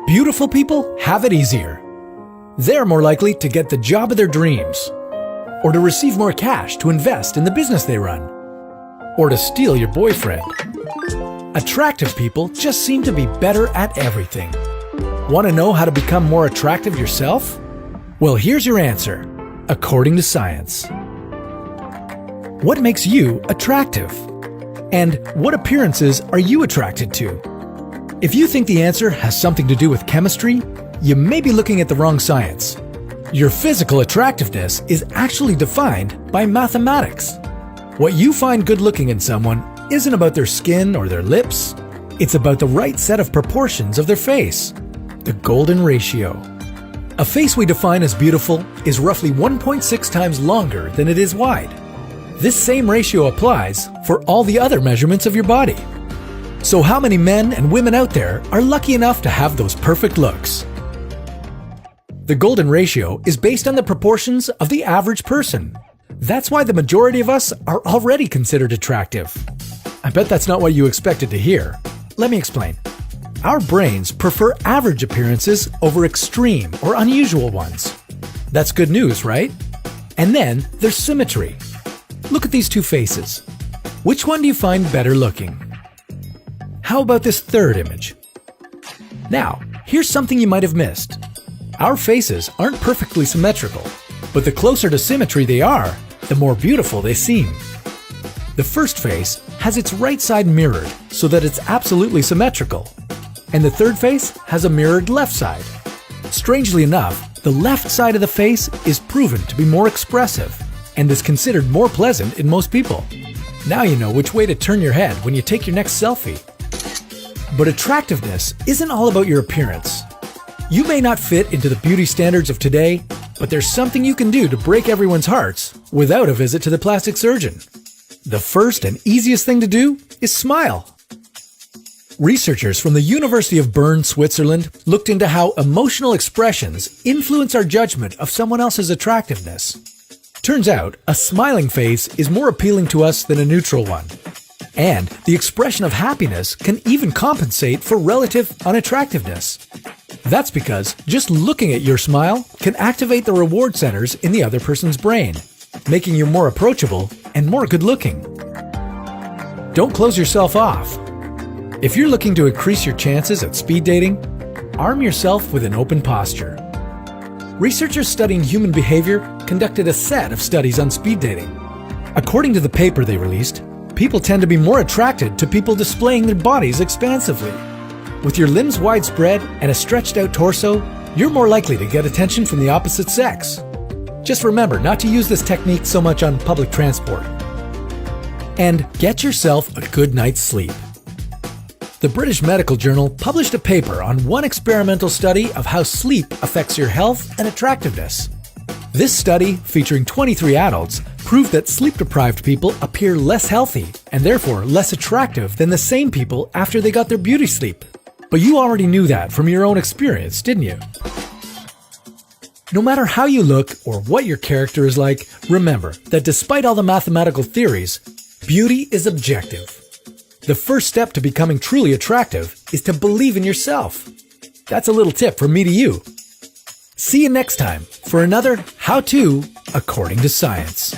Beautiful people have it easier. They're more likely to get the job of their dreams, or to receive more cash to invest in the business they run, or to steal your boyfriend. Attractive people just seem to be better at everything. Want to know how to become more attractive yourself? Well, here's your answer, according to science. What makes you attractive? And what appearances are you attracted to? If you think the answer has something to do with chemistry, you may be looking at the wrong science. Your physical attractiveness is actually defined by mathematics. What you find good-looking in someone isn't about their skin or their lips. It's about the right set of proportions of their face, the golden ratio. A face we define as beautiful is roughly 1.6 times longer than it is wide. This same ratio applies for all the other measurements of your body. So how many men and women out there are lucky enough to have those perfect looks? The golden ratio is based on the proportions of the average person. That's why the majority of us are already considered attractive. I bet that's not what you expected to hear. Let me explain. Our brains prefer average appearances over extreme or unusual ones. That's good news, right? And then there's symmetry. Look at these two faces. Which one do you find better looking? How about this third image? Now, here's something you might have missed. Our faces aren't perfectly symmetrical, but the closer to symmetry they are, the more beautiful they seem. The first face has its right side mirrored so that it's absolutely symmetrical, and the third face has a mirrored left side. Strangely enough, the left side of the face is proven to be more expressive and is considered more pleasant in most people. Now you know which way to turn your head when you take your next selfie. But attractiveness isn't all about your appearance. You may not fit into the beauty standards of today, but there's something you can do to break everyone's hearts without a visit to the plastic surgeon. The first and easiest thing to do is smile. Researchers from the University of Bern, Switzerland, looked into how emotional expressions influence our judgment of someone else's attractiveness. Turns out, a smiling face is more appealing to us than a neutral one. And the expression of happiness can even compensate for relative unattractiveness. That's because just looking at your smile can activate the reward centers in the other person's brain, making you more approachable and more good-looking. Don't close yourself off. If you're looking to increase your chances at speed dating, arm yourself with an open posture. Researchers studying human behavior conducted a set of studies on speed dating. According to the paper they released, people tend to be more attracted to people displaying their bodies expansively. With your limbs widespread and a stretched out torso, you're more likely to get attention from the opposite sex. Just remember not to use this technique so much on public transport. And get yourself a good night's sleep. The British Medical Journal published a paper on one experimental study of how sleep affects your health and attractiveness. This study, featuring 23 adults, proved that sleep-deprived people appear less healthy and therefore less attractive than the same people after they got their beauty sleep. But you already knew that from your own experience, didn't you? No matter how you look or what your character is like, remember that despite all the mathematical theories, beauty is objective. The first step to becoming truly attractive is to believe in yourself. That's a little tip from me to you. See you next time for another How To According to Science.